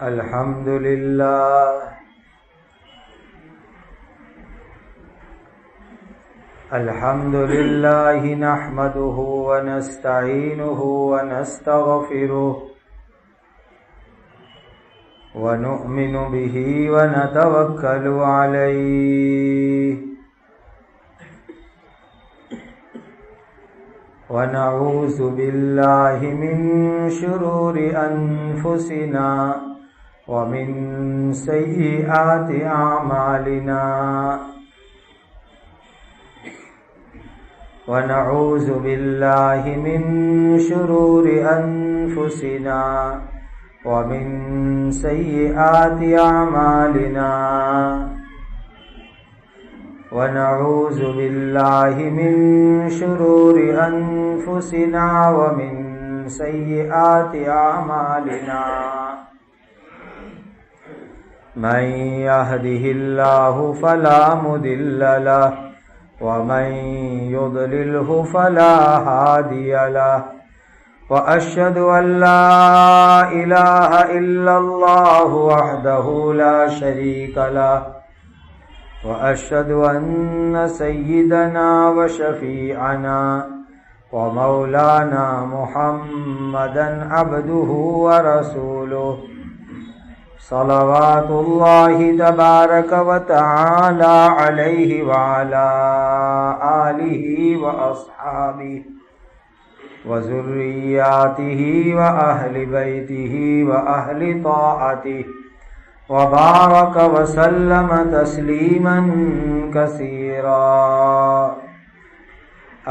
الحمد لله الحمد لله نحمده ونستعينه ونستغفره ونؤمن به ونتوكل عليه ونعوذ بالله من شرور أنفسنا ومن سيئات أعمالنا ونعوذ بالله من شرور أنفسنا ومن سيئات أعمالنا ونعوذ بالله من شرور أنفسنا ومن سيئات أعمالنا من يهده الله فلا مضل له ومن يضلله فلا هادي له وأشهد أن لا إله إلا الله وحده لا شريك له وأشهد أن سيدنا وشفيعنا ومولانا محمدا عبده ورسوله صلوات الله تبارك وتعالى عليه وعلى آله وأصحابه وذرياته وأهل بيته وأهل طاعته وبارك وسلم تسليما كثيرا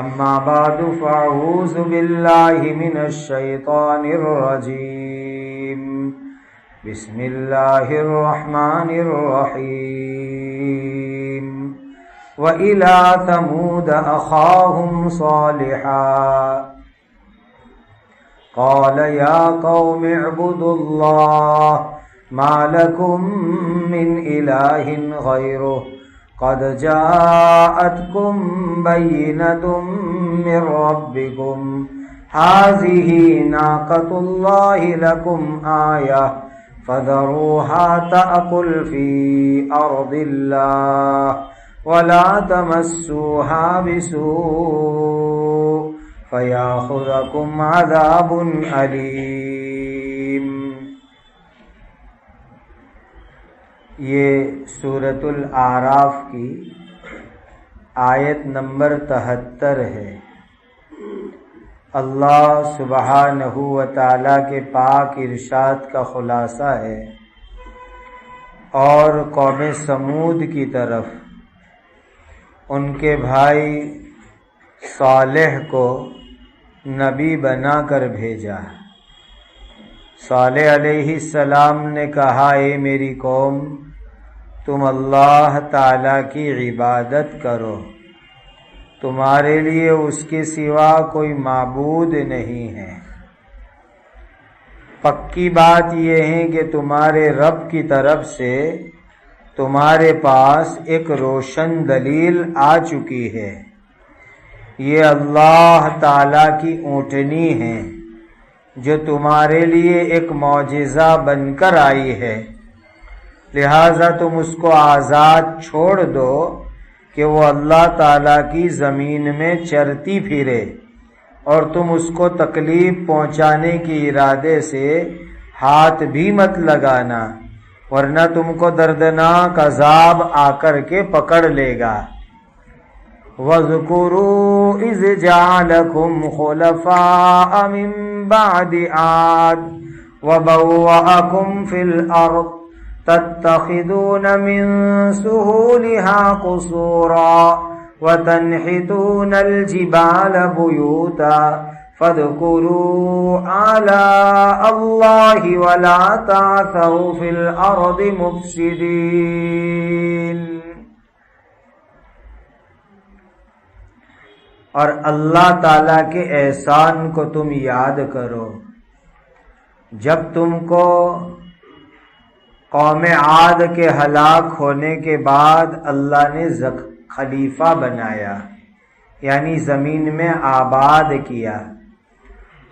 أما بعد فأعوذ بالله من الشيطان الرجيم بسم الله الرحمن الرحيم وإلى ثمود أخاهم صالحا قال يا قوم اعبدوا الله ما لكم من إله غيره قد جاءتكم بينة من ربكم هذه ناقة الله لكم آية فذروها تأكل في أرض الله ولا تمسوها بسوء فيأخذكم عذاب أليم۔ یہ سورۃ الاعراف کی آیت نمبر 73 ہے۔ اللہ سبحانہ و تعالی کے پاک ارشاد کا خلاصہ ہے اور قوم سمود کی طرف ان کے بھائی صالح کو نبی بنا کر بھیجا۔ صالح علیہ السلام نے کہا، اے میری قوم، تم اللہ تعالی کی عبادت کرو، تمہارے لیے اس کے سوا کوئی معبود نہیں ہے۔ پکی بات یہ ہے کہ تمہارے رب کی طرف سے تمہارے پاس ایک روشن دلیل آ چکی ہے۔ یہ اللہ تعالی کی اونٹنی ہے جو تمہارے لیے ایک معجزہ بن کر آئی ہے، لہذا تم اس کو آزاد چھوڑ دو کہ وہ اللہ تعالیٰ کی زمین میں چرتی پھرے، اور تم اس کو تکلیف پہنچانے کے ارادے سے ہاتھ بھی مت لگانا، ورنہ تم کو دردناک عذاب آ کر کے پکڑ لے گا۔ وَاذْكُرُوا إِذْ جَعَلَكُمْ خُلَفَاءَ مِن بَعْدِ عَادٍ وَبَوَّأَكُمْ فِي الْأَرْضِ تَتَّخِذُونَ مِن سُهُولِهَا قُصُورًا وَتَنْحِتُونَ الْجِبَالَ بُيُوتًا فَاذْكُرُوا آلَاءَ اللَّهِ وَلَا تَعْثَوْا فِي الْأَرْضِ مُفْسِدِينَ۔ اور اللہ تعالیٰ کے احسان کو تم یاد کرو جب تم کو قوم عاد کے ہلاک ہونے کے بعد اللہ نے خلیفہ بنایا، یعنی زمین میں آباد کیا،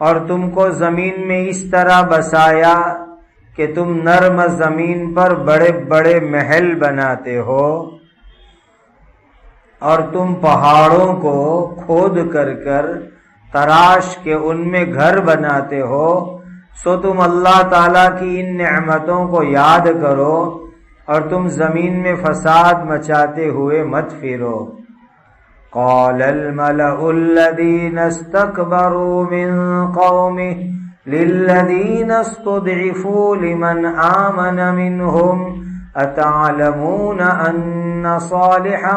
اور تم کو زمین میں اس طرح بسایا کہ تم نرم زمین پر بڑے بڑے محل بناتے ہو اور تم پہاڑوں کو کھود کر کر تراش کے ان میں گھر بناتے ہو، سو تم اللہ تعالیٰ کی ان نعمتوں کو یاد کرو اور تم زمین میں فساد مچاتے ہوئے مت پھرو۔ قال الملأ الذين استكبروا من قومه للذين استضعفوا لمن آمن منهم أتعلمون أن صالحا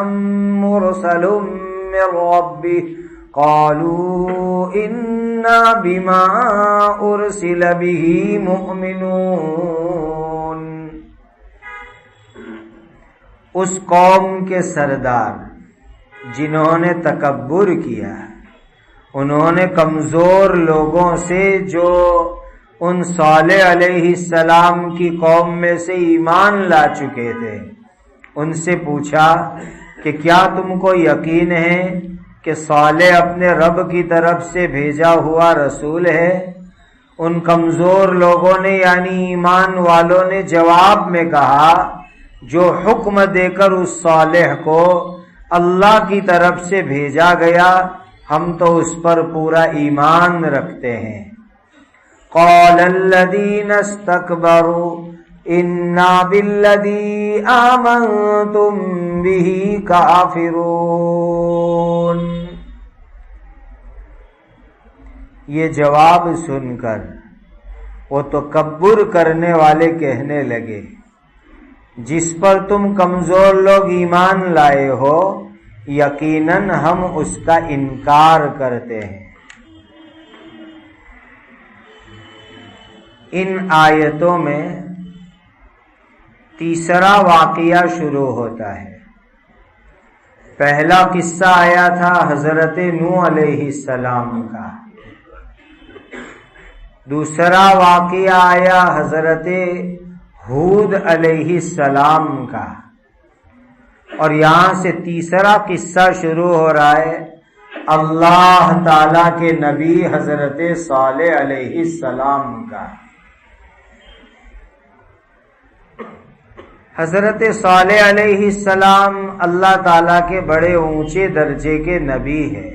مرسل من ربه قالوا إنا بما أرسل به مؤمنون۔ اس قوم کے سردار جنہوں نے تکبر کیا، انہوں نے کمزور لوگوں سے جو ان صالح علیہ السلام کی قوم میں سے ایمان لا چکے تھے، ان سے پوچھا کہ کیا تم کو یقین ہے کہ صالح اپنے رب کی طرف سے بھیجا ہوا رسول ہے؟ ان کمزور لوگوں نے یعنی ایمان والوں نے جواب میں کہا، جو حکم دے کر اس صالح کو اللہ کی طرف سے بھیجا گیا ہم تو اس پر پورا ایمان رکھتے ہیں۔ قال الذين استكبروا انا بالذي آمنتم به كافرون۔ یہ جواب سن کر وہ تکبر کرنے والے کہنے لگے، جس پر تم کمزور لوگ ایمان لائے ہو یقیناً ہم اس کا انکار کرتے ہیں۔ ان آیتوں میں تیسرا واقعہ شروع ہوتا ہے۔ پہلا قصہ آیا تھا حضرت نوح علیہ السلام کا، دوسرا واقعہ آیا حضرت ہود علیہ السلام کا، اور یہاں سے تیسرا قصہ شروع ہو رہا ہے اللہ تعالی کے نبی حضرت صالح علیہ السلام کا۔ حضرت صالح علیہ السلام اللہ تعالی کے بڑے اونچے درجے کے نبی ہیں،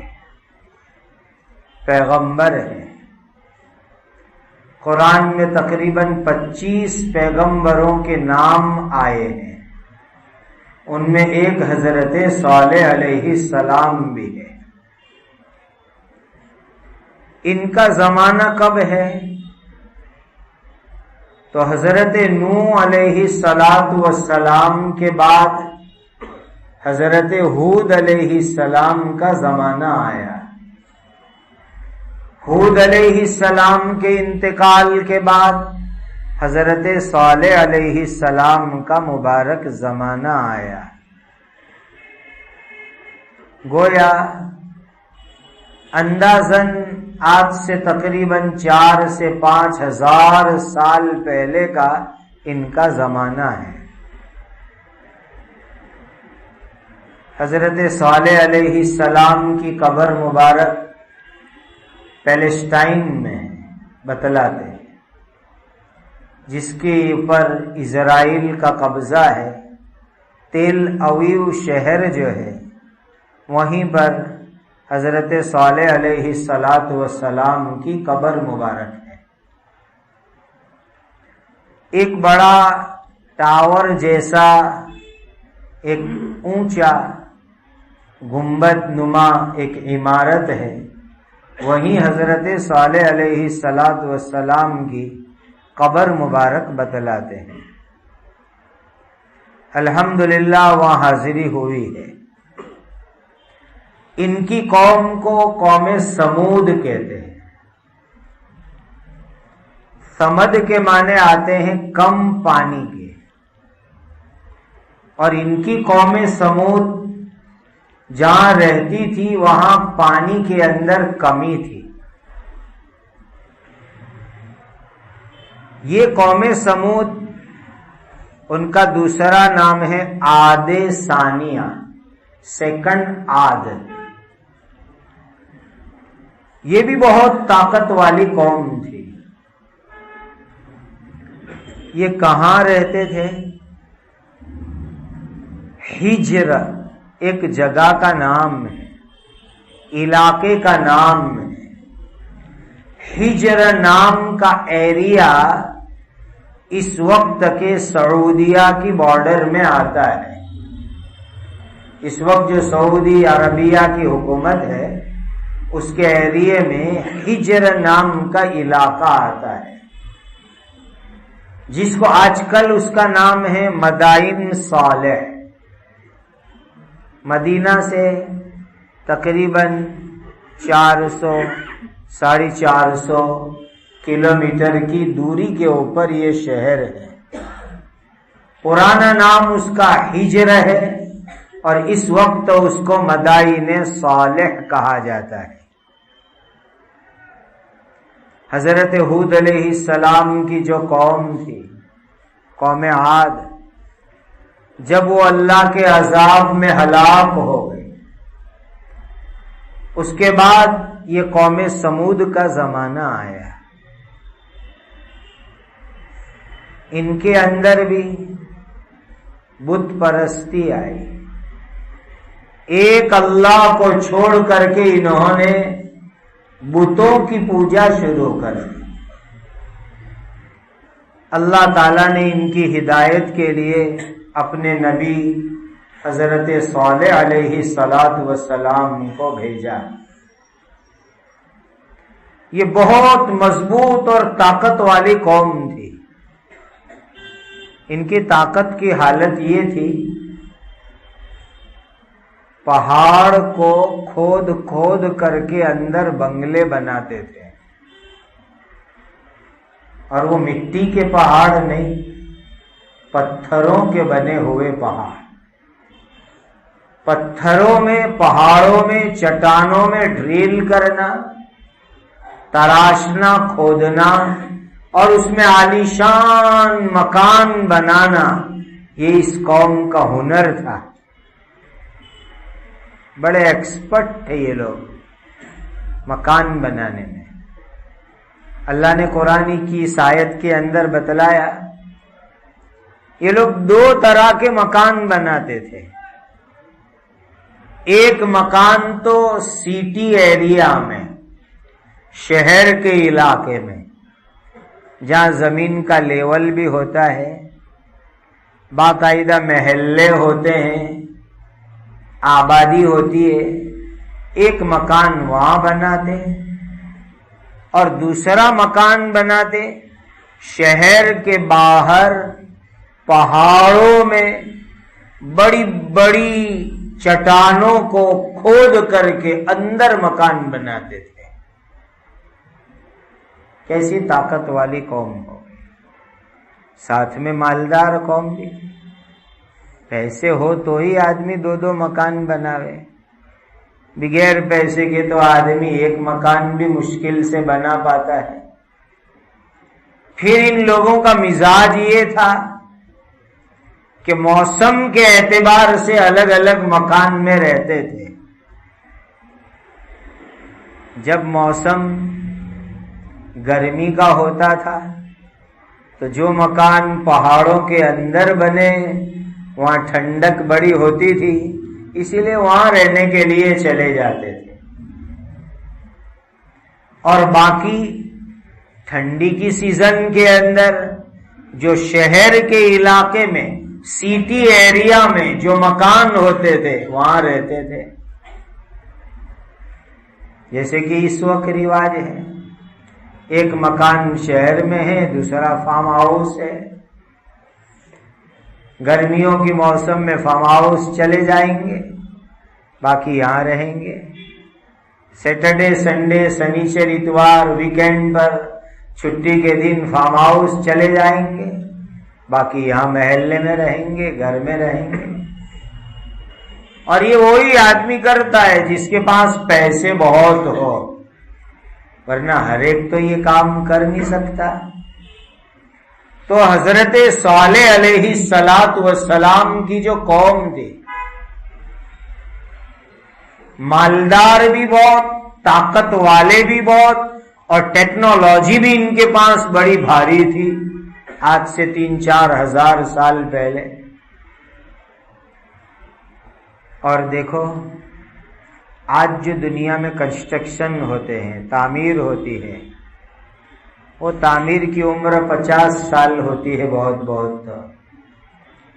پیغمبر ہیں۔ قرآن میں تقریباً 25 پیغمبروں کے نام آئے ہیں، ان میں ایک حضرت صالح علیہ السلام بھی ہے۔ ان کا زمانہ کب ہے؟ تو حضرت نوح علیہ السلام کے بعد حضرت ہود علیہ السلام کا زمانہ آیا۔ ہود علیہ السلام کے انتقال کے بعد حضرت صالح علیہ السلام کا مبارک زمانہ آیا۔ گویا اندازاً آج سے تقریباً 4 سے 5 ہزار سال پہلے کا ان کا زمانہ ہے۔ حضرت صالح علیہ السلام کی قبر مبارک پیلسٹائن میں بتلاتے ہیں، جس کے اوپر اسرائیل کا قبضہ ہے۔ تیل اویو شہر جو ہے وہیں پر حضرت صالح علیہ السلام کی قبر مبارک ہے۔ ایک بڑا ٹاور جیسا ایک اونچا گنبد نما ایک عمارت ہے، وہیں حضرت صالح علیہ السلام کی قبر مبارک بتلاتے ہیں۔ الحمدللہ وہاں حاضری ہوئی ہے۔ ان کی قوم کو قوم سمود کہتے ہیں۔ سمد کے معنی آتے ہیں کم پانی کے، اور ان کی قوم سمود جہاں رہتی تھی وہاں پانی کے اندر کمی تھی۔ یہ قوم سمود، ان کا دوسرا نام ہے عاد ثانیہ، سیکنڈ عاد۔ یہ بھی بہت طاقت والی قوم تھی۔ یہ کہاں رہتے تھے؟ ہجر ایک جگہ کا نام ہے، علاقے کا نام ہے۔ ہجر نام کا ایریا اس وقت کے سعودیہ کی بارڈر میں آتا ہے۔ اس وقت جو سعودی عربیہ کی حکومت ہے اس کے ایریے میں ہجر نام کا علاقہ آتا ہے، جس کو آج کل اس کا نام ہے مدائن صالح۔ مدینہ سے تقریباً 400-450 کلومیٹر کی دوری کے اوپر یہ شہر ہے۔ پرانا نام اس کا ہجر ہے اور اس وقت اس کو مدائن صالح کہا جاتا ہے۔ حضرت ہود علیہ السلام کی جو قوم تھی، قوم عاد، جب وہ اللہ کے عذاب میں ہلاک ہو گئی، اس کے بعد یہ قوم سمود کا زمانہ آیا۔ ان کے اندر بھی بت پرستی آئی، ایک اللہ کو چھوڑ کر کے انہوں نے بتوں کی پوجا شروع کر دی۔ اللہ تعالیٰ نے ان کی ہدایت کے لیے اپنے نبی حضرت صالح علیہ السلام کو بھیجا۔ یہ بہت مضبوط اور طاقت والی قوم تھی۔ ان کی طاقت کی حالت یہ تھی، پہاڑ کو کھود کھود کر کے اندر بنگلے بناتے تھے، اور وہ مٹی کے پہاڑ نہیں، پتھروں کے بنے ہوئے پہاڑ۔ پتھروں میں، پہاڑوں میں، چٹانوں میں ڈرل کرنا، تراشنا، کھودنا اور اس میں عالیشان مکان بنانا، یہ اس قوم کا ہنر تھا۔ بڑے ایکسپرٹ تھے یہ لوگ مکان بنانے میں۔ اللہ نے قرآن کی اس آیت کے اندر بتلایا، یہ لوگ 2 طرح کے مکان بناتے تھے۔ ایک مکان تو سٹی ایریا میں، شہر کے علاقے میں، جہاں زمین کا لیول بھی ہوتا ہے، باقاعدہ محلے ہوتے ہیں، آبادی ہوتی ہے، ایک مکان وہاں بناتے، اور دوسرا مکان بناتے شہر کے باہر پہاڑوں میں، بڑی بڑی چٹانوں کو کھود کر کے اندر مکان بناتے تھے۔ کیسی طاقت والی قوم ہو، ساتھ میں مالدار قوم بھی۔ پیسے ہو تو ہی آدمی 2 مکان بناوے، بغیر پیسے کے تو آدمی ایک مکان بھی مشکل سے بنا پاتا ہے۔ پھر ان لوگوں کا مزاج یہ تھا کہ موسم کے اعتبار سے الگ الگ مکان میں رہتے تھے۔ جب موسم گرمی کا ہوتا تھا تو جو مکان پہاڑوں کے اندر بنے وہاں ٹھنڈک بڑی ہوتی تھی، اسی لیے وہاں رہنے کے لیے چلے جاتے تھے، اور باقی ٹھنڈی کی سیزن کے اندر جو شہر کے علاقے میں، سٹی ایریا میں جو مکان ہوتے تھے وہاں رہتے تھے۔ جیسے کہ اس وقت رواج ہے، ایک مکان شہر میں ہے، دوسرا فارم ہاؤس ہے۔ گرمیوں کی موسم میں فارم ہاؤس چلے جائیں گے، باقی یہاں رہیں گے۔ سیٹرڈے، سنڈے، شنیچر، اتوار، ویکینڈ پر، چھٹی کے دن فارم ہاؤس چلے جائیں گے، باقی یہاں محلے میں رہیں گے، گھر میں رہیں گے۔ اور یہ وہی آدمی کرتا ہے جس کے پاس پیسے بہت ہو، ورنہ ہر ایک تو یہ کام کر نہیں سکتا۔ تو حضرت صالح علیہ السلام کی جو قوم تھی، مالدار بھی بہت، طاقت والے بھی بہت، اور ٹیکنالوجی بھی ان کے پاس بڑی بھاری تھی، آج سے 3-4 ہزار سال پہلے. اور دیکھو آج جو دنیا میں کنسٹرکشن ہوتے ہیں، تعمیر ہوتی ہے، وہ تعمیر کی عمر 50 سال ہوتی ہے، بہت بہت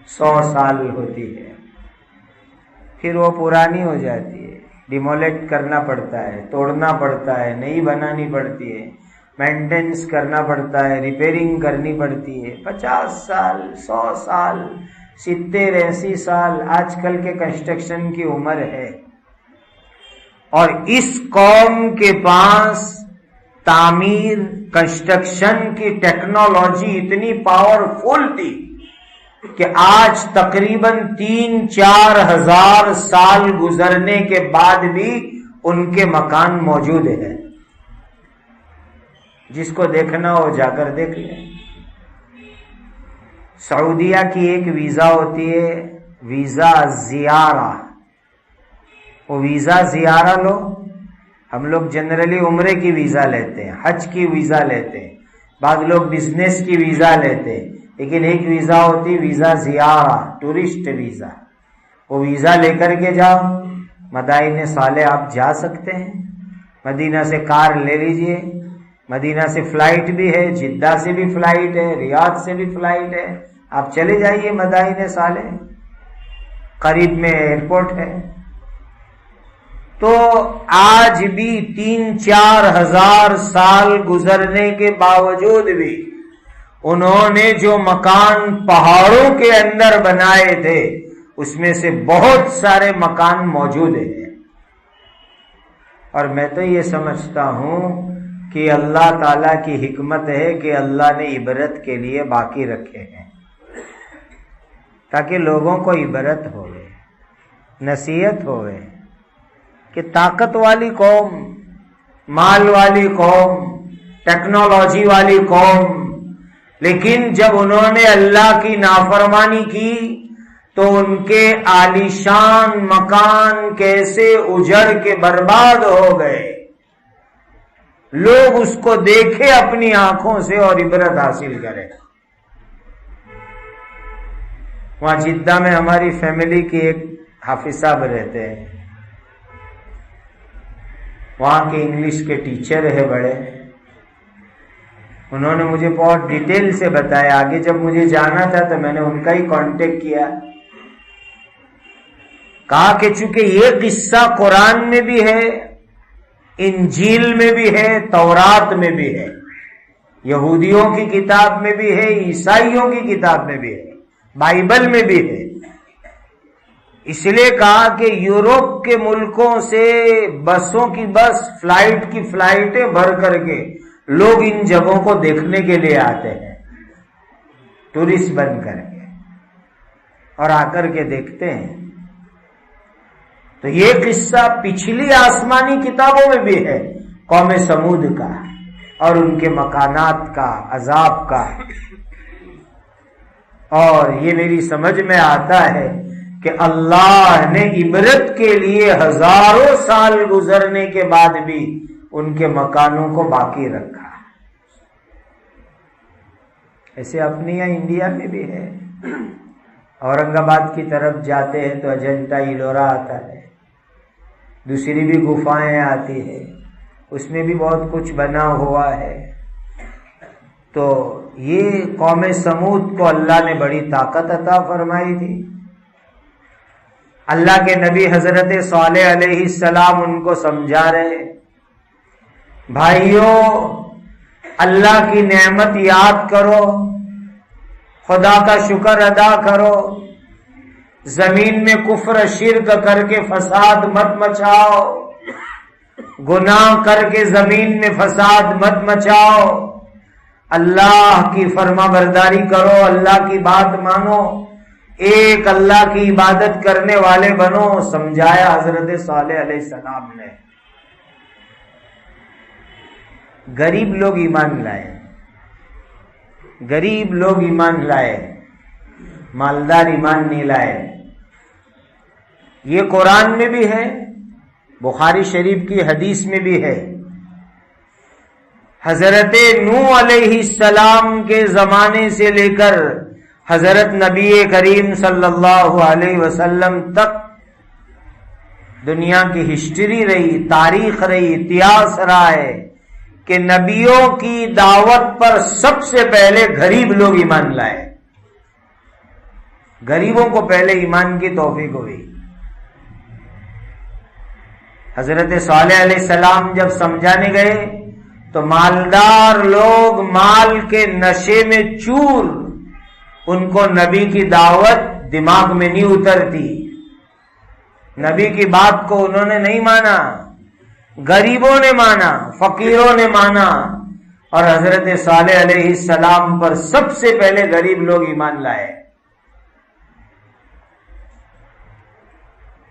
100 سال ہوتی ہے، پھر وہ پرانی ہو جاتی ہے، ڈیمولیٹ کرنا پڑتا ہے، توڑنا پڑتا ہے، نئی بنانی پڑتی ہے، مینٹیننس کرنا پڑتا ہے، ریپیئرنگ کرنی پڑتی ہے. 50 سال 100 سال 70-80 سال آج کل کے کنسٹرکشن کی عمر ہے. اور اس قوم کے پاس تعمیر کنسٹرکشن کی ٹیکنالوجی اتنی پاورفل تھی کہ آج تقریباً 3-4 ہزار سال گزرنے کے بعد بھی ان کے مکان موجود ہیں. جس کو دیکھنا ہو جا کر دیکھ لیں. سعودیہ کی ایک ویزا ہوتی ہے، ویزا زیارہ. وہ ویزا زیارہ لو. ہم لوگ جنرلی عمرے کی ویزا لیتے ہیں، حج کی ویزا لیتے ہیں، بعض لوگ بزنس کی ویزا لیتے ہیں، لیکن ایک ویزا ہوتی ویزا زیارہ، ٹورسٹ ویزا. وہ ویزا لے کر کے جاؤ، مدائن صالح آپ جا سکتے ہیں. مدینہ سے کار لے لیجئے، مدینہ سے فلائٹ بھی ہے، جدہ سے بھی فلائٹ ہے، ریاض سے بھی فلائٹ ہے، آپ چلے جائیے مدائن صالح، قریب میں ایئرپورٹ ہے. تو آج بھی 3-4 ہزار سال گزرنے کے باوجود بھی انہوں نے جو مکان پہاڑوں کے اندر بنائے تھے اس میں سے بہت سارے مکان موجود ہیں. اور میں تو یہ سمجھتا ہوں کہ اللہ تعالیٰ کی حکمت ہے کہ اللہ نے عبرت کے لیے باقی رکھے ہیں تاکہ لوگوں کو عبرت ہوئے، نصیحت ہوئے کہ طاقت والی قوم، مال والی قوم، ٹیکنالوجی والی قوم، لیکن جب انہوں نے اللہ کی نافرمانی کی تو ان کے عالیشان مکان کیسے اجڑ کے برباد ہو گئے. لوگ اس کو دیکھے اپنی آنکھوں سے اور عبرت حاصل کرے. وہاں جدہ میں ہماری فیملی کی ایک حافظ صاحب رہتے ہیں، وہاں کے انگلش کے ٹیچر ہے بڑے. انہوں نے مجھے بہت ڈیٹیل سے بتایا. آگے جب مجھے جانا تھا تو میں نے ان کا ہی کانٹیکٹ کیا. کہا کہ چونکہ یہ قصہ قرآن میں بھی ہے، انجیل میں بھی ہے، تورات میں بھی ہے، یہودیوں کی کتاب میں بھی ہے، عیسائیوں کی کتاب میں بھی ہے، بائبل میں بھی ہے. اس لیے کہا کہ یورپ کے ملکوں سے بسوں کی بس، فلائٹ کی فلائٹیں بھر کر کے لوگ ان جگہوں کو دیکھنے کے لیے آتے ہیں، ٹورسٹ بن کر کے، اور آ کر کے دیکھتے ہیں. تو یہ قصہ پچھلی آسمانی کتابوں میں بھی ہے، قوم سمود کا اور ان کے مکانات کا، عذاب کا. اور یہ میری سمجھ میں آتا ہے کہ اللہ نے عبرت کے لیے ہزاروں سال گزرنے کے بعد بھی ان کے مکانوں کو باقی رکھا. ایسے اپنے یہاں انڈیا میں بھی ہے. اورنگ آباد کی طرف جاتے ہیں تو اجنتا ایلورا آتا ہے، دوسری بھی گفائیں آتی ہے، اس میں بھی بہت کچھ بنا ہوا ہے. تو یہ قوم سمود کو اللہ نے بڑی طاقت عطا فرمائی تھی. اللہ کے نبی حضرت صالح علیہ السلام ان کو سمجھا رہے، بھائیوں اللہ کی نعمت یاد کرو، خدا کا شکر ادا کرو، زمین میں کفر شرک کر کے فساد مت مچاؤ، گناہ کر کے زمین میں فساد مت مچاؤ، اللہ کی فرما برداری کرو، اللہ کی بات مانو، ایک اللہ کی عبادت کرنے والے بنو. سمجھایا حضرت صالح علیہ السلام نے. غریب لوگ ایمان لائے، غریب لوگ ایمان لائے، مالدار ایمان نہیں لائے. یہ قرآن میں بھی ہے، بخاری شریف کی حدیث میں بھی ہے. حضرت نوح علیہ السلام کے زمانے سے لے کر حضرت نبی کریم صلی اللہ علیہ وسلم تک دنیا کی ہسٹری رہی، تاریخ رہی، اتہاس رہا ہے کہ نبیوں کی دعوت پر سب سے پہلے غریب لوگ ایمان لائے، غریبوں کو پہلے ایمان کی توفیق ہوئی۔ حضرت صالح علیہ السلام جب سمجھانے گئے تو مالدار لوگ مال کے نشے میں چور، ان کو نبی کی دعوت دماغ میں نہیں اترتی، نبی کی بات کو انہوں نے نہیں مانا، غریبوں نے مانا، فقیروں نے مانا، اور حضرت صالح علیہ السلام پر سب سے پہلے غریب لوگ ایمان لائے۔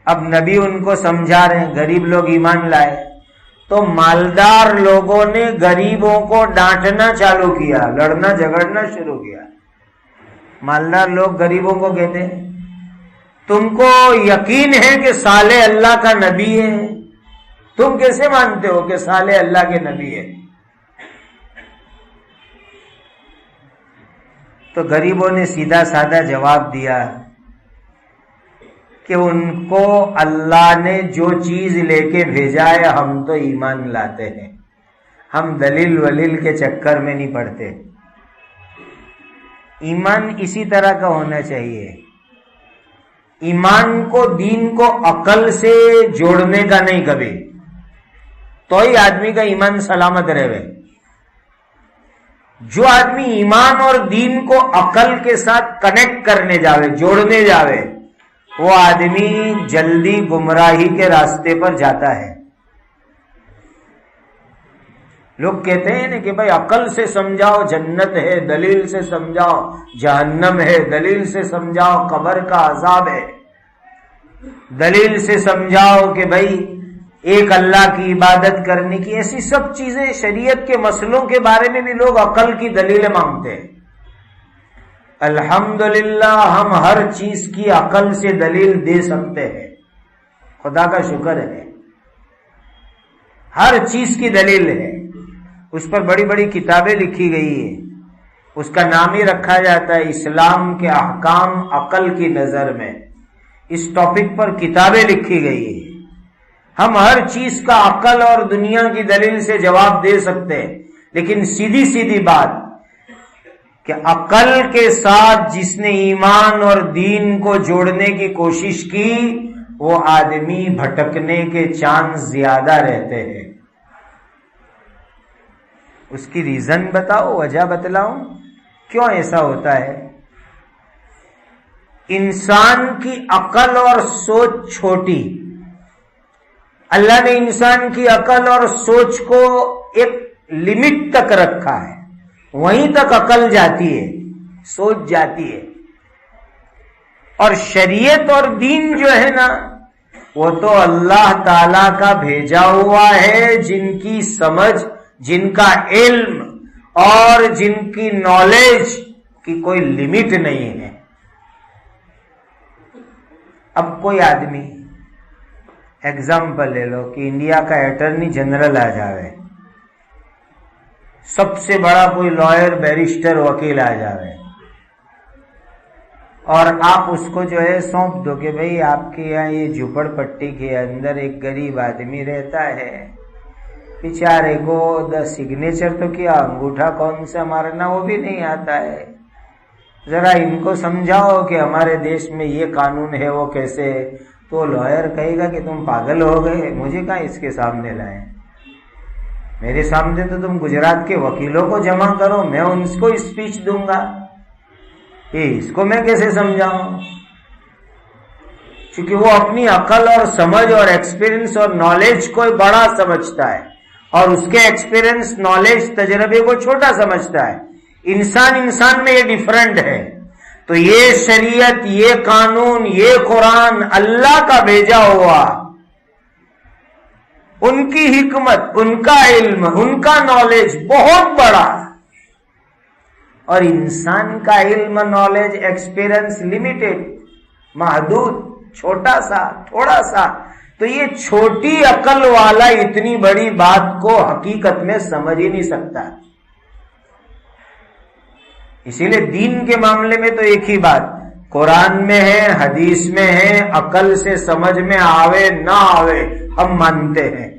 اب نبی ان کو سمجھا رہے ہیں، غریب لوگ ایمان لائے تو مالدار لوگوں نے غریبوں کو ڈانٹنا چالو کیا، لڑنا جھگڑنا شروع کیا۔ مالدار لوگ غریبوں کو کہتے ہیں تم کو یقین ہے کہ صالح اللہ کا نبی ہے؟ تم کیسے مانتے ہو کہ صالح اللہ کے نبی ہے؟ تو غریبوں نے سیدھا سادہ جواب دیا کہ ان کو اللہ نے جو چیز لے کے بھیجا ہے ہم تو ایمان لاتے ہیں، ہم دلیل ولیل کے چکر میں نہیں پڑتے۔ ایمان اسی طرح کا ہونا چاہیے، ایمان کو دین کو عقل سے جوڑنے کا نہیں کبھی، تو ہی آدمی کا ایمان سلامت رہے۔ جو آدمی ایمان اور دین کو عقل کے ساتھ کنیکٹ کرنے جاوے، جوڑنے جاوے، وہ آدمی جلدی گمراہی کے راستے پر جاتا ہے۔ لوگ کہتے ہیں نا کہ بھائی عقل سے سمجھاؤ جنت ہے، دلیل سے سمجھاؤ جہنم ہے، دلیل سے سمجھاؤ قبر کا عذاب ہے، دلیل سے سمجھاؤ کہ بھائی ایک اللہ کی عبادت کرنے کی، ایسی سب چیزیں شریعت کے مسئلوں کے بارے میں بھی لوگ عقل کی دلیلیں مانگتے ہیں۔ الحمدللہ ہم ہر چیز کی عقل سے دلیل دے سکتے ہیں، خدا کا شکر ہے، ہر چیز کی دلیل ہے، اس پر بڑی بڑی کتابیں لکھی گئی ہیں، اس کا نام ہی رکھا جاتا ہے اسلام کے احکام عقل کی نظر میں، اس ٹاپک پر کتابیں لکھی گئی ہیں۔ ہم ہر چیز کا عقل اور دنیا کی دلیل سے جواب دے سکتے ہیں، لیکن سیدھی سیدھی بات کہ عقل کے ساتھ جس نے ایمان اور دین کو جوڑنے کی کوشش کی وہ آدمی بھٹکنے کے چانس زیادہ رہتے ہیں۔ اس کی ریزن بتاؤ، وجہ بتلاؤں کیوں ایسا ہوتا ہے؟ انسان کی عقل اور سوچ چھوٹی، اللہ نے انسان کی عقل اور سوچ کو ایک لمٹ تک رکھا ہے، وہیں تک عقل جاتی ہے، سوچ جاتی ہے، اور شریعت اور دین جو ہے نا وہ تو اللہ تعالی کا بھیجا ہوا ہے، جن کی سمجھ، جن کا علم اور جن کی نالج کی کوئی لمٹ نہیں ہے۔ اب کوئی آدمی ایگزامپل لے لو کہ انڈیا کا اٹارنی جنرل آ جاوے، سب سے بڑا کوئی لائر، بیرسٹر، وکیل آ جاوے، اور آپ اس کو جو ہے سونپ دو کہ بھئی آپ کے یہاں یہ جھوپڑ پٹی کے اندر ایک غریب آدمی رہتا ہے، بیچارے کو سگنیچر تو کیا، انگوٹھا کون سا مارنا وہ بھی نہیں آتا ہے، ذرا ان کو سمجھاؤ کہ ہمارے دیش میں یہ قانون ہے وہ کیسے ہے، تو لائر کہے گا کہ تم پاگل ہو گئے، مجھے کہاں اس کے سامنے لائیں، میرے سامنے تو تم گجرات کے وکیلوں کو جمع کرو، میں ان کو اسپیچ دوں گا، اس کو میں کیسے سمجھاؤں؟ کیونکہ وہ اپنی عقل اور سمجھ اور ایکسپیرینس اور نالج کو بڑا سمجھتا ہے، اور اس کے ایکسپیرینس، نالج، تجربے کو چھوٹا سمجھتا ہے۔ انسان میں یہ ڈیفرنٹ ہے۔ تو یہ شریعت، یہ قانون، یہ قرآن اللہ کا بھیجا ہوا، ان کی حکمت، ان کا علم، ان کا نالج بہت بڑا، اور انسان کا علم، نالج، ایکسپیرینس لمیٹڈ، محدود، چھوٹا سا، تھوڑا سا۔ تو یہ چھوٹی عقل والا اتنی بڑی بات کو حقیقت میں سمجھ ہی نہیں سکتا. اسی لیے دین کے معاملے میں تو ایک ہی بات، قرآن میں ہے، حدیث میں ہے، عقل سے سمجھ میں آوے نہ آوے ہم مانتے ہیں.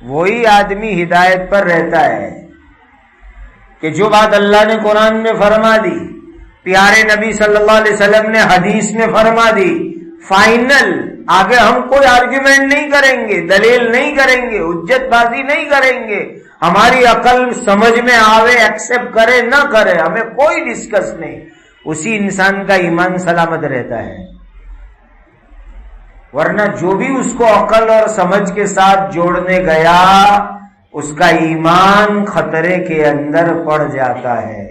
وہی آدمی ہدایت پر رہتا ہے کہ جو بات اللہ نے قرآن میں فرما دی، پیارے نبی صلی اللہ علیہ وسلم نے حدیث میں فرما دی، فائنل. آگے ہم کوئی آرگیومنٹ نہیں کریں گے، دلیل نہیں کریں گے، حجت بازی نہیں کریں گے. ہماری عقل سمجھ میں آوے، ایکسپٹ کرے نہ کرے، ہمیں کوئی ڈسکس نہیں. اسی انسان کا ایمان سلامت رہتا ہے. ورنہ جو بھی اس کو عقل اور سمجھ کے ساتھ جوڑنے گیا، اس کا ایمان خطرے کے اندر پڑ جاتا ہے.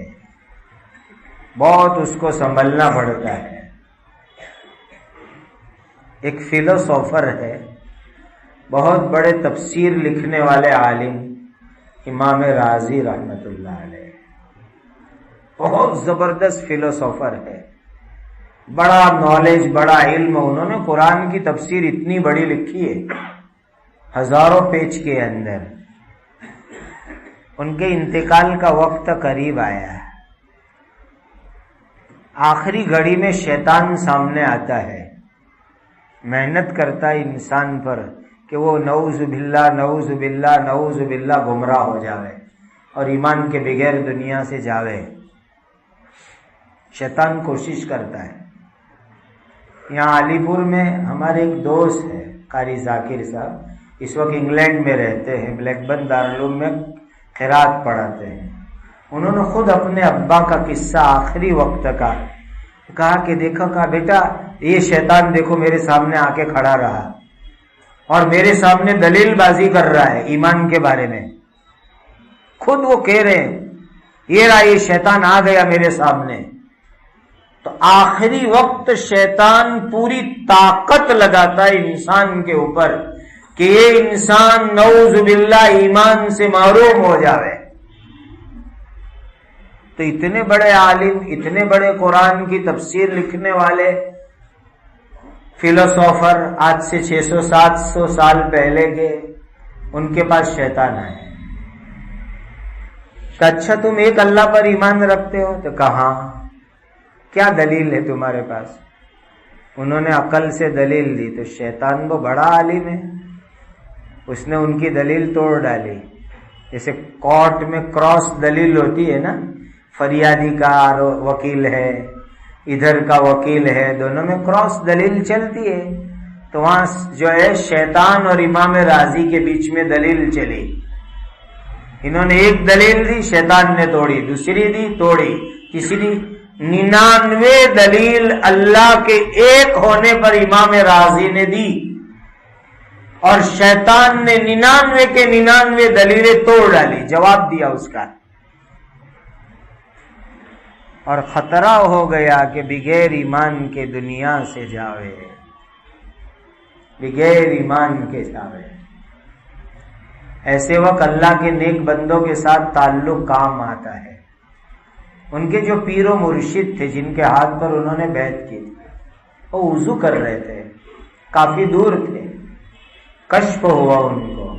بہت اس کو سنبھلنا پڑتا ہے. ایک فلسفر ہے، بہت بڑے تفسیر لکھنے والے عالم، امام رازی رحمت اللہ علیہ، بہت زبردست فلسفر ہے، بڑا نالج، بڑا علم. انہوں نے قرآن کی تفسیر اتنی بڑی لکھی ہے، ہزاروں پیج کے اندر. ان کے انتقال کا وقت قریب آیا ہے. آخری گھڑی میں شیطان سامنے آتا ہے، محنت کرتا ہے انسان پر کہ وہ نعوذ باللہ نعوذ باللہ نعوذ باللہ گمراہ ہو جاوے اور ایمان کے بغیر دنیا سے جاوے. شیطان کوشش کرتا ہے. یہاں علی پور میں ہمارے ایک دوست ہے قاری ذاکر صاحب، اس وقت انگلینڈ میں رہتے ہیں، بلیک بن دارالعلوم میں قرات پڑھاتے ہیں. انہوں نے خود اپنے ابا کا قصہ آخری وقت کا کہا کہ دیکھو، کہا بیٹا یہ شیطان دیکھو میرے سامنے آ کے کھڑا رہا اور میرے سامنے دلیل بازی کر رہا ہے ایمان کے بارے میں. خود وہ کہہ رہے ہیں یہ رہا، یہ شیطان آ گیا میرے سامنے. تو آخری وقت شیطان پوری طاقت لگاتا ہے انسان کے اوپر کہ یہ انسان نعوذ باللہ ایمان سے محروم ہو جاوے. تو اتنے بڑے عالم، اتنے بڑے قرآن کی تفسیر لکھنے والے فلسفر، آج سے 600-700 سال پہلے کے، ان کے پاس شیطان آئے کہ اچھا تم ایک اللہ پر ایمان رکھتے ہو؟ تو کہاں، کیا دلیل ہے تمہارے پاس؟ انہوں نے عقل سے دلیل دی. تو شیطان وہ بڑا عالم ہے، اس نے ان کی دلیل توڑ ڈالی. جیسے کورٹ میں کراس دلیل ہوتی ہے نا، فریادی کا وکیل ہے، ادھر کا وکیل ہے، دونوں میں کراس دلیل چلتی ہے. تو وہاں جو ہے شیطان اور امام رازی کے بیچ میں دلیل چلی. انہوں نے ایک دلیل دی، شیطان نے توڑی، دوسری دی، توڑی، تیسری. 99 دلیل اللہ کے ایک ہونے پر امام رازی نے دی اور شیطان نے 99 کے 99 دلیلیں توڑ ڈالی، جواب دیا اس کا. اور خطرہ ہو گیا کہ بغیر ایمان کے دنیا سے جاوے، بغیر ایمان کے جاوے. ایسے وقت اللہ کے نیک بندوں کے ساتھ تعلق کام آتا ہے. ان کے جو پیر و مرشد تھے جن کے ہاتھ پر انہوں نے بیعت کی تھی، وہ وضو کر رہے تھے، کافی دور تھے. کشف ہوا ان کو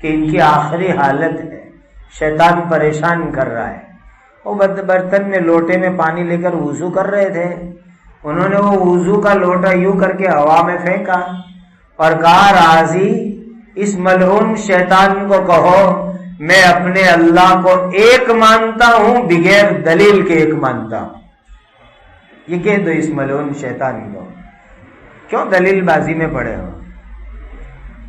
کہ ان کی آخری حالت ہے، شیطان پریشان کر رہا ہے. وہ برتن میں لوٹے میں پانی لے کر وضو کر رہے تھے. انہوں نے وہ وضو کا لوٹا یوں کر کے ہوا میں پھینکا اور کہا رازی اس ملعون شیطان کو کہو میں اپنے اللہ کو ایک مانتا ہوں، بغیر دلیل کے ایک مانتا ہوں. یہ کہہ دو اس ملعون شیطان کو، کیوں دلیل بازی میں پڑے ہو؟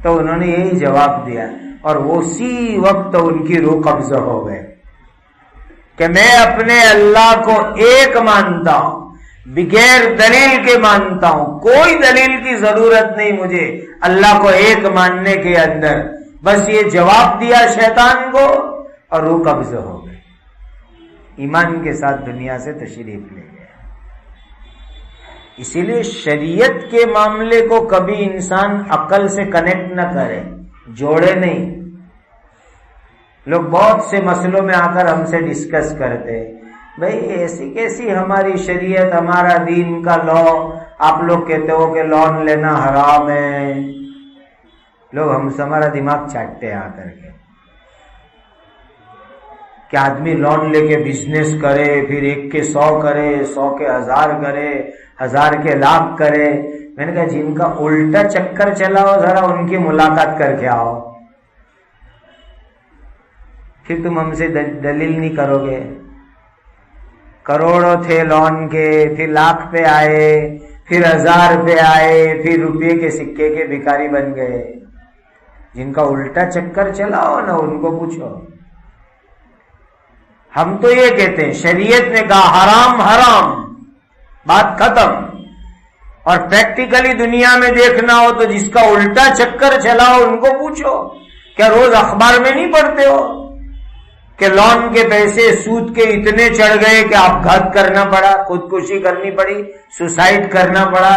تو انہوں نے یہی جواب دیا اور اسی وقت ان کی روح قبض ہو گئے کہ میں اپنے اللہ کو ایک مانتا ہوں، بغیر دلیل کے مانتا ہوں، کوئی دلیل کی ضرورت نہیں مجھے اللہ کو ایک ماننے کے اندر. بس یہ جواب دیا شیطان کو اور روح قبض ہو گئی. ایمان کے ساتھ دنیا سے تشریف لے گیا. اسی لیے شریعت کے معاملے کو کبھی انسان عقل سے کنیکٹ نہ کرے، جوڑے نہیں. لوگ بہت سے مسئلوں میں آ کر ہم سے ڈسکس کرتے بھئی ایسی کیسی ہماری شریعت، ہمارا دین کا لا، آپ لوگ کہتے ہو کہ لون لینا حرام ہے. لوگ ہم سے ہمارا دماغ چاٹتے ہیں آ کر کے کہ آدمی لون لے کے بزنس کرے، پھر 1 کے 100 کرے، 100 کے 1000 کرے، 1000 کے لاکھ کرے. میں نے کہا جن کا الٹا چکر چلا ہو ذرا ان کی ملاقات کر کے آؤ، پھر تم ہم سے دلیل نہیں کرو گے. کروڑوں تھے لون کے، پھر لاکھ پہ آئے، پھر 1000 پہ آئے، پھر روپے کے سکے کے بھکاری بن گئے. جن کا الٹا چکر چلا ہو نا ان کو پوچھو. ہم تو یہ کہتے ہیں شریعت نے کہا حرام حرام، بات ختم. اور پریکٹیکلی دنیا میں دیکھنا ہو تو جس کا الٹا چکر چلا ہو ان کو پوچھو. کیا روز اخبار میں نہیں پڑھتے ہو کہ لون کے پیسے سود کے اتنے چڑھ گئے کہ آپگھات کرنا پڑا، خودکشی کرنی پڑی، سوسائڈ کرنا پڑا،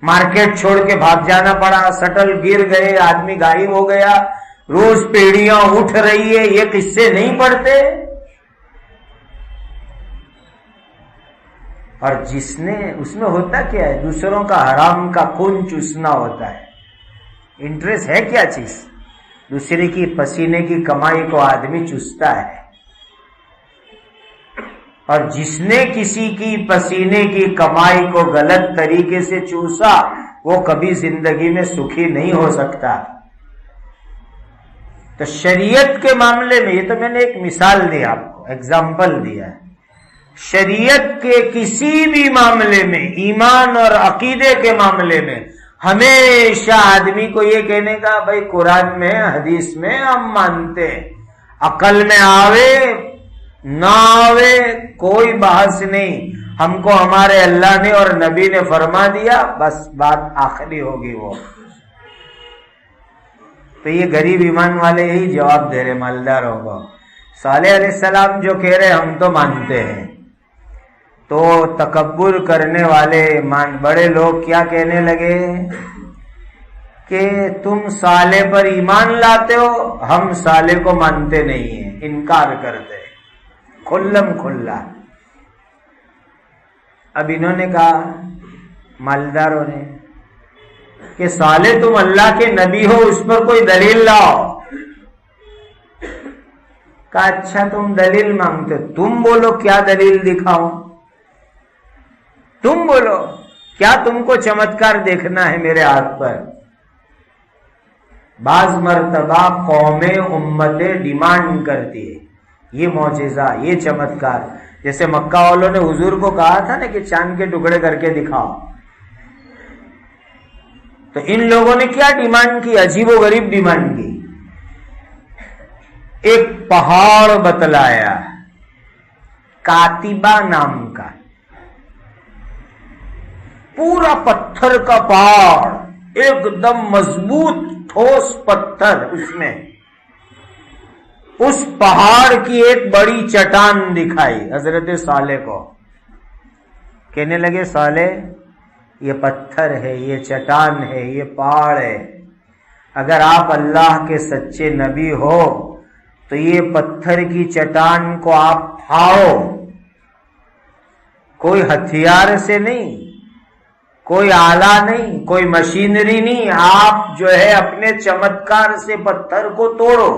مارکیٹ چھوڑ کے بھاگ جانا پڑا، سٹل گر گئے، آدمی غائب ہو گیا، روز پیڑیاں اٹھ رہی ہے. یہ قصے نہیں پڑھتے؟ اور جس نے اس میں ہوتا کیا ہے، دوسروں کا حرام کا خون چوسنا ہوتا ہے. انٹرسٹ ہے کیا چیز؟ دوسرے کی پسینے کی کمائی کو آدمی چوستا ہے. اور جس نے کسی کی پسینے کی کمائی کو غلط طریقے سے چوسا وہ کبھی زندگی میں سکھی نہیں ہو سکتا. تو شریعت کے معاملے میں، یہ تو میں نے ایک مثال دی آپ کو، ایگزامپل دیا ہے. شریعت کے کسی بھی معاملے میں، ایمان اور عقیدے کے معاملے میں، ہمیشہ آدمی کو یہ کہنے کا بھائی قرآن میں حدیث میں ہم مانتے ہیں، عقل میں آوے نہ آوے کوئی بحث نہیں، ہم کو ہمارے اللہ نے اور نبی نے فرما دیا، بس بات آخری ہوگی. وہ تو یہ غریب ایمان والے یہی جواب دے رہے مالداروں کو. صالح علیہ السلام جو کہہ رہے ہم تو مانتے ہیں، تو تکبر کرنے والے بڑے لوگ کیا کہنے لگے کہ تم صالح پر ایمان لاتے ہو، ہم صالح کو مانتے نہیں ہیں، انکار کرتے ہیں کھلم کھلا. اب انہوں نے کہا، مالداروں نے، کہ صالح تم اللہ کے نبی ہو، اس پر کوئی دلیل لاؤ. کہا اچھا تم دلیل مانگتے ہو، تم بولو کیا دلیل دکھاؤ، تم بولو کیا تم کو چمتکار دیکھنا ہے میرے ہاتھ پر. بعض مرتبہ قومیں امتیں ڈیمانڈ کرتی ہے یہ معجزہ، یہ چمتکار. جیسے مکہ والوں نے حضور کو کہا تھا نا کہ چاند کے ٹکڑے کر کے دکھاؤ، تو ان لوگوں نے کیا ڈیمانڈ کی؟ عجیب و غریب ڈیمانڈ کی. ایک پہاڑ بتلایا کاتبہ نام کا، پورا پتھر کا پہاڑ، ایک دم مضبوط ٹھوس پتھر. اس میں اس پہاڑ کی ایک بڑی چٹان دکھائی حضرت صالح کو. کہنے لگے صالح یہ پتھر ہے، یہ چٹان ہے، یہ پہاڑ ہے، اگر آپ اللہ کے سچے نبی ہو تو یہ پتھر کی چٹان کو آپ پھاڑو، کوئی ہتھیار سے نہیں، کوئی آلہ نہیں، کوئی مشینری نہیں، آپ جو ہے اپنے چمتکار سے پتھر کو توڑو.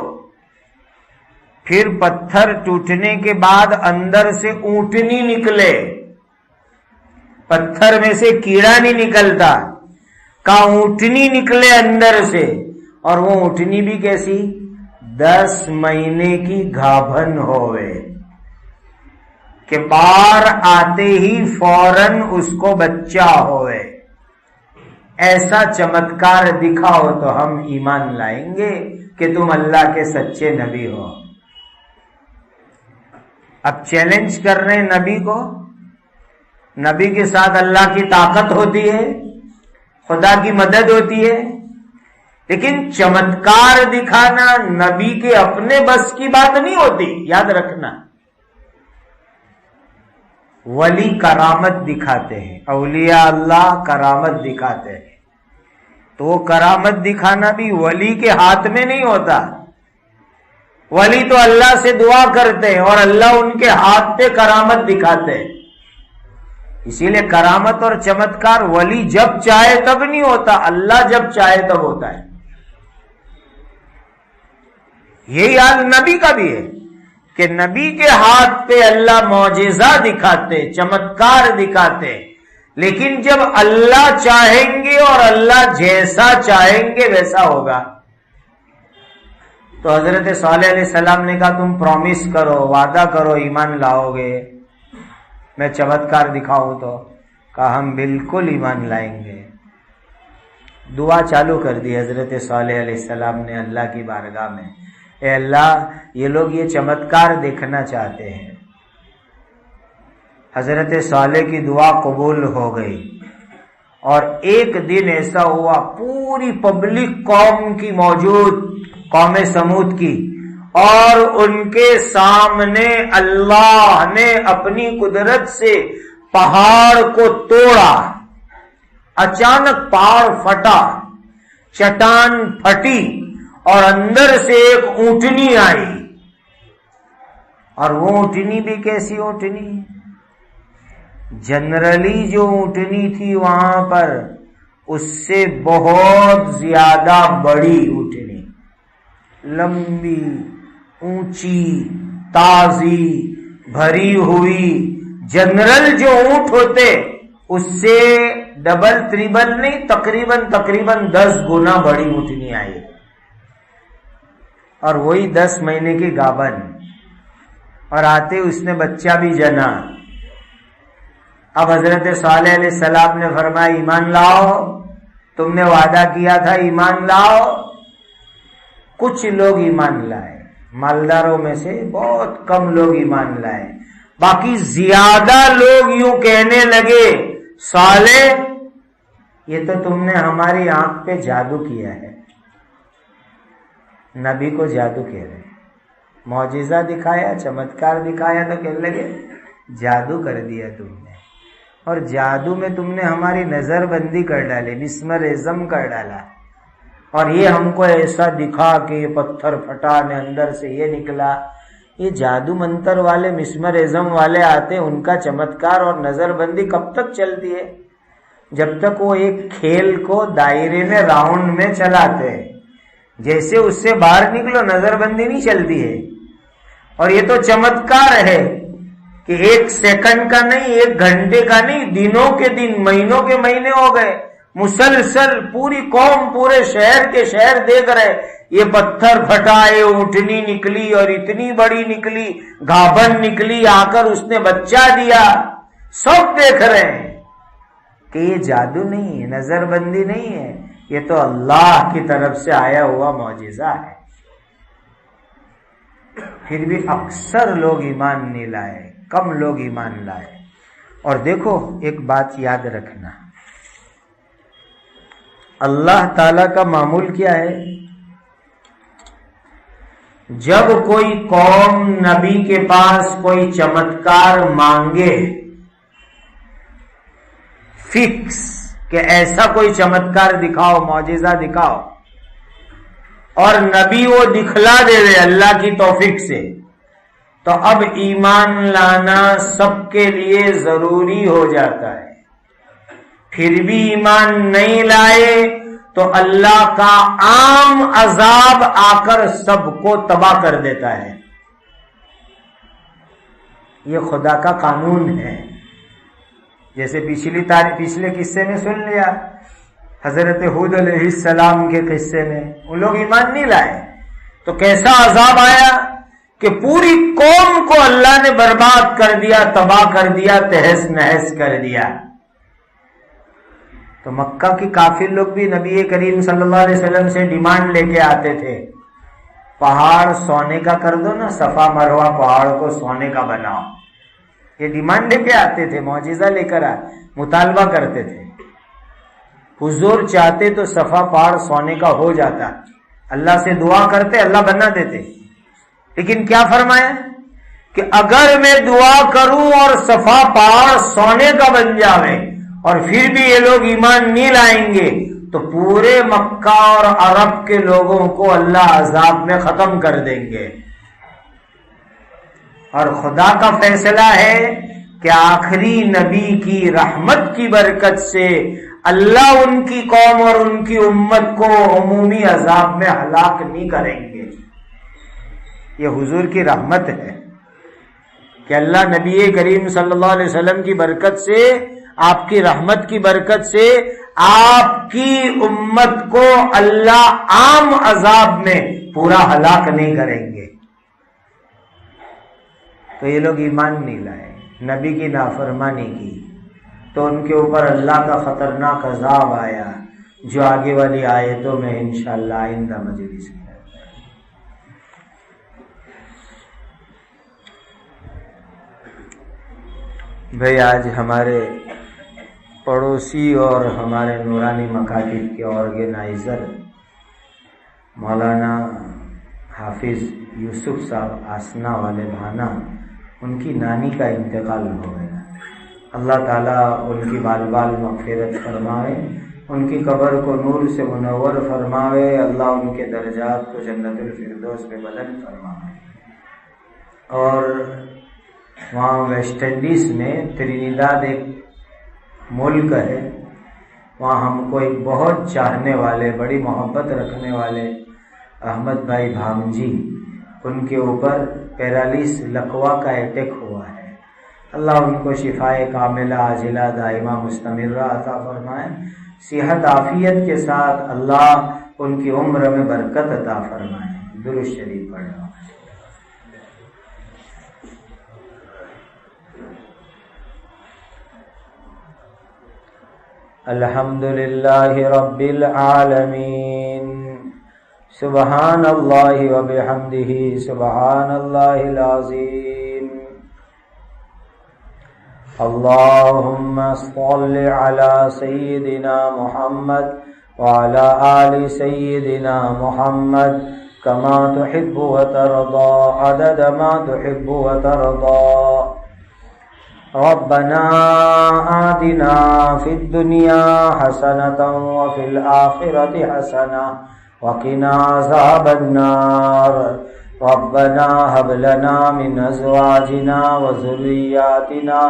پھر پتھر ٹوٹنے کے بعد اندر سے اونٹنی نکلے، پتھر میں سے کیڑا نہیں نکلتا، کا اونٹنی نکلے اندر سے. اور وہ اونٹنی بھی کیسی؟ 10 مہینے کی گھابن ہوئے کہ پار آتے ہی فوراً اس کو بچہ ہوئے. ایسا چمتکار دکھاؤ تو ہم ایمان لائیں گے کہ تم اللہ کے سچے نبی ہو. اب چیلنج کر رہے ہیں نبی کو. نبی کے ساتھ اللہ کی طاقت ہوتی ہے، خدا کی مدد ہوتی ہے، لیکن چمتکار دکھانا نبی کے اپنے بس کی بات نہیں ہوتی، یاد رکھنا. ولی کرامت دکھاتے ہیں، اولیاء اللہ کرامت دکھاتے ہیں، تو وہ کرامت دکھانا بھی ولی کے ہاتھ میں نہیں ہوتا. ولی تو اللہ سے دعا کرتے ہیں اور اللہ ان کے ہاتھ پہ کرامت دکھاتے ہیں. اسی لیے کرامت اور چمتکار ولی جب چاہے تب نہیں ہوتا، اللہ جب چاہے تب ہوتا ہے. یہی حال نبی کا بھی ہے کہ نبی کے ہاتھ پہ اللہ معجزہ دکھاتے، چمتکار دکھاتے، لیکن جب اللہ چاہیں گے اور اللہ جیسا چاہیں گے ویسا ہوگا. تو حضرت صالح علیہ السلام نے کہا تم پرومس کرو، وعدہ کرو ایمان لاؤ گے، میں چمتکار دکھاؤں تو؟ کہا ہم بالکل ایمان لائیں گے. دعا چالو کر دی حضرت صالح علیہ السلام نے اللہ کی بارگاہ میں، اے اللہ یہ لوگ یہ چمتکار دیکھنا چاہتے ہیں. حضرت صالح کی دعا قبول ہو گئی. اور ایک دن ایسا ہوا پوری پبلک قوم کی موجود، قوم سمود کی، اور ان کے سامنے اللہ نے اپنی قدرت سے پہاڑ کو توڑا. اچانک پہاڑ پھٹا، چٹان پھٹی اور اندر سے ایک اونٹنی آئی. اور وہ اونٹنی بھی کیسی اونٹنی؟ جنرلی جو اونٹنی تھی وہاں پر اس سے بہت زیادہ بڑی اونٹنی، لمبی، اونچی، تازی، بھری ہوئی. جنرل جو اونٹ ہوتے اس سے ڈبل تریبل نہیں، تقریباً 10 گنا بڑی اونٹنی آئی. اور وہی 10 مہینے کی گابن، اور آتے اس نے بچہ بھی جنا. اب حضرت صالح علیہ السلام نے فرمایا ایمان لاؤ، تم نے وعدہ کیا تھا ایمان لاؤ. کچھ لوگ ایمان لائے، مالداروں میں سے بہت کم لوگ ایمان لائے. باقی زیادہ لوگ یوں کہنے لگے صالح یہ تو تم نے ہماری آنکھ پہ جادو کیا ہے. نبی کو جادو کہہ رہے، معجزہ دکھایا، چمتکار دکھایا تو کہنے لگے جادو کر دیا تم نے، اور جادو میں تم نے ہماری نظر بندی کر ڈالی، مسمرزم کر ڈالا. اور یہ ہم کو ایسا دکھا کہ یہ پتھر پھٹا نے اندر سے یہ نکلا. یہ جادو منتر والے، مسمرزم والے آتے، ان کا چمتکار اور نظر بندی کب تک چلتی ہے؟ جب تک وہ ایک کھیل کو دائرے میں، راؤنڈ میں چلاتے ہیں. جیسے اس سے باہر نکلو نظر بندی نہیں چلتی ہے. اور یہ تو چمتکار ہے کہ 1 سیکنڈ کا نہیں، 1 گھنٹے کا نہیں، دنوں کے دن، مہینوں کے مہینے ہو گئے، مسلسل پوری قوم، پورے شہر کے شہر دیکھ رہے یہ پتھر پھٹا، یہ اونٹنی نکلی اور اتنی بڑی نکلی، گھابن نکلی، آ کر اس نے بچہ دیا. سب دیکھ رہے ہیں کہ یہ جادو نہیں ہے، نظر بندی نہیں ہے، یہ تو اللہ کی طرف سے آیا ہوا معجزہ ہے. پھر بھی اکثر لوگ ایمان نہیں لائے، کم لوگ ایمان لائے. اور دیکھو ایک بات یاد رکھنا، اللہ تعالی کا معمول کیا ہے؟ جب کوئی قوم نبی کے پاس کوئی چمتکار مانگے، فکس کہ ایسا کوئی چمتکار دکھاؤ، معجزہ دکھاؤ، اور نبی وہ دکھلا دے اللہ کی توفیق سے، تو اب ایمان لانا سب کے لیے ضروری ہو جاتا ہے. پھر بھی ایمان نہیں لائے تو اللہ کا عام عذاب آ کر سب کو تباہ کر دیتا ہے. یہ خدا کا قانون ہے. جیسے پچھلے قصے میں سن لیا، حضرت ہود علیہ السلام کے قصے میں وہ لوگ ایمان نہیں لائے تو کیسا عذاب آیا کہ پوری قوم کو اللہ نے برباد کر دیا، تباہ کر دیا، تہس نہس کر دیا. تو مکہ کی کافر لوگ بھی نبی کریم صلی اللہ علیہ وسلم سے ڈیمانڈ لے کے آتے تھے، پہاڑ سونے کا کر دو نا، صفا مروہ پہاڑ کو سونے کا بناؤ. یہ ڈیمانڈ لے کے آتے تھے، معجزہ لے کر مطالبہ کرتے تھے. حضور چاہتے تو صفا پہاڑ سونے کا ہو جاتا، اللہ سے دعا کرتے، اللہ بنا دیتے. لیکن کیا فرمایا کہ اگر میں دعا کروں اور صفا پہاڑ سونے کا بن جاوے اور پھر بھی یہ لوگ ایمان نہیں لائیں گے تو پورے مکہ اور عرب کے لوگوں کو اللہ عذاب میں ختم کر دیں گے. اور خدا کا فیصلہ ہے کہ آخری نبی کی رحمت کی برکت سے اللہ ان کی قوم اور ان کی امت کو عمومی عذاب میں ہلاک نہیں کریں گے۔ یہ حضور کی رحمت ہے کہ اللہ نبی کریم صلی اللہ علیہ وسلم کی برکت سے، آپ کی رحمت کی برکت سے آپ کی امت کو اللہ عام عذاب میں پورا ہلاک نہیں کریں گے۔ تو یہ لوگ ایمان نہیں لائے، نبی کی نافرمانی کی، تو ان کے اوپر اللہ کا خطرناک عذاب آیا، جو آگے والی آیتوں میں انشاءاللہ آئندہ مجلس میں۔ بھئی آج ہمارے پڑوسی اور ہمارے نورانی مکاتب کے آرگنائزر مولانا حافظ یوسف صاحب آسنا والے بھانا، ان کی نانی کا انتقال ہو گیا۔ اللہ تعالیٰ ان کی بال بال مغفرت فرمائے، ان کی قبر کو نور سے منور فرمائے، اللہ ان کے درجات کو جنت الفردوس میں بلند فرمائے۔ اور وہاں ویسٹ انڈیز میں ٹرینیڈاد ایک ملک ہے، وہاں ہم کو ایک بہت چاہنے والے، بڑی محبت رکھنے والے احمد بھائی بھامجی، ان کے اوپر پیرالیس لقوا کا اٹیک ہوا ہے۔ اللہ ان کو شفائے کاملہ عاجلہ دائمہ مستمرہ عطا فرمائے، صحت عافیت کے ساتھ اللہ ان کی عمر میں برکت عطا فرمائے۔ درود شریف پڑھنا۔ الحمدللہ رب العالمین، سبحان اللہ وبحمدہ، سبحان اللہ العظیم۔ اللہم صل علی سیدنا محمد وعلی آل سیدنا محمد کما تحب وترضى عدد ما تحب وترضى۔ ربنا آتنا فی الدنیا حسنة وفی الآخرة حسنة وقنا عذاب النار۔ ربنا هب لنا من ازواجنا وذرياتنا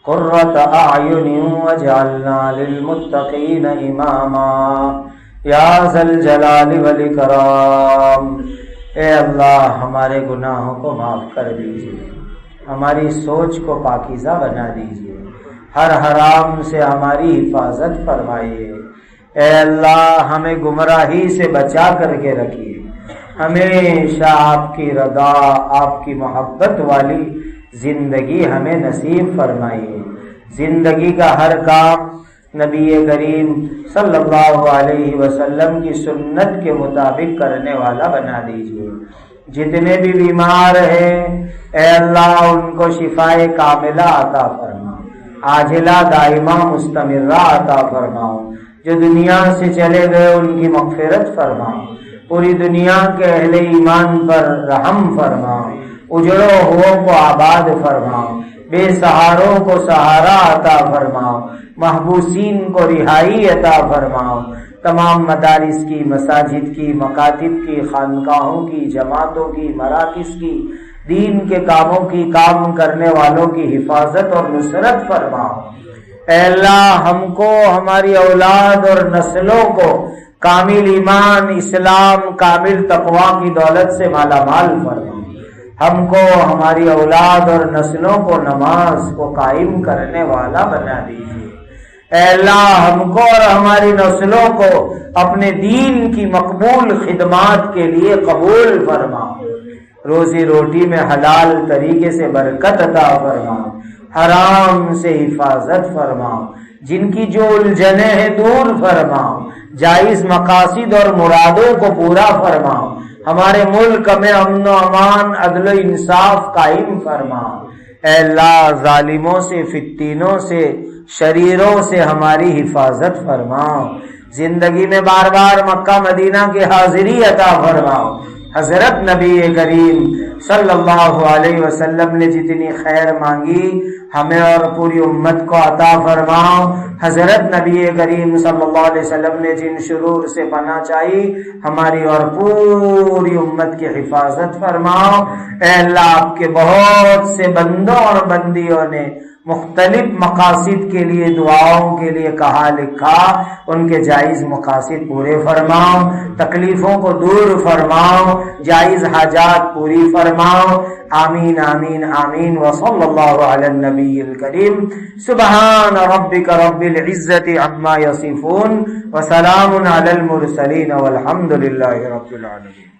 قرة اعین واجعلنا للمتقین اماما یا ذا الجلال والاکرام۔ اے اللہ ہمارے گناہوں کو معاف کر دیجیے، ہماری سوچ کو پاکیزہ بنا دیجیے، ہر حرام سے ہماری حفاظت فرمائیے۔ اے اللہ ہمیں گمراہی سے بچا کر کے رکھیے، ہمیشہ آپ کی رضا، آپ کی محبت والی زندگی ہمیں نصیب فرمائیے۔ زندگی کا ہر کام نبی کریم صلی اللہ علیہ وسلم کی سنت کے مطابق کرنے والا بنا دیجیے۔ جتنے بھی بیمار ہیں اے اللہ ان کو شفائے کاملہ عطا فرما، عاجلہ دائمہ مستمرہ عطا فرماؤ۔ جو دنیا سے چلے گئے ان کی مغفرت فرماؤ، پوری دنیا کے اہل ایمان پر رحم فرماؤ، اجڑوں ہو کو آباد فرماؤ، بے سہاروں کو سہارا عطا فرماؤ، محبوسین کو رہائی عطا فرماؤ۔ تمام مدارس کی، مساجد کی، مکاتب کی، خانقاہوں کی، جماعتوں کی، مراکز کی، دین کے کاموں کی کام کرنے والوں کی حفاظت اور نصرت فرماؤ۔ اے اللہ ہم کو، ہماری اولاد اور نسلوں کو کامل ایمان، اسلام، کامل تقوی کی دولت سے مالا مال فرماؤ۔ ہم کو، ہماری اولاد اور نسلوں کو نماز کو قائم کرنے والا بنا دیجیے۔ اے اللہ ہم کو اور ہماری نسلوں کو اپنے دین کی مقبول خدمات کے لیے قبول فرماؤ۔ روزی روٹی میں حلال طریقے سے برکت عطا فرماؤ، حرام سے حفاظت فرماؤ، جن کی جو الجھنیں ہیں دور فرماؤ، جائز مقاصد اور مرادوں کو پورا فرماؤ۔ ہمارے ملک میں امن و امان، عدل و انصاف قائم فرماؤ۔ اے اللہ ظالموں سے، فتینوں سے، شریروں سے ہماری حفاظت فرماؤ۔ زندگی میں بار بار مکہ مدینہ کی حاضری عطا فرماؤ۔ حضرت نبی کریم صلی اللہ علیہ وسلم نے جتنی خیر مانگی ہمیں اور پوری امت کو عطا فرماؤ۔ حضرت نبی کریم صلی اللہ علیہ وسلم نے جن شرور سے پناہ چاہی ہماری اور پوری امت کی حفاظت فرماؤ۔ اے اللہ، آپ کے بہت سے بندوں اور بندیوں نے مختلف مقاصد کے لیے دعاؤں کے لیے کہا لکھا، ان کے جائز مقاصد پورے فرماؤ، تکلیفوں کو دور فرماؤ، جائز حاجات پوری فرماؤ۔ آمین آمین آمین۔ وصلی اللہ علی النبی الکریم۔ سبحان ربک رب العزت عما یصفون وسلام علی المرسلین والحمد للہ رب العالمین۔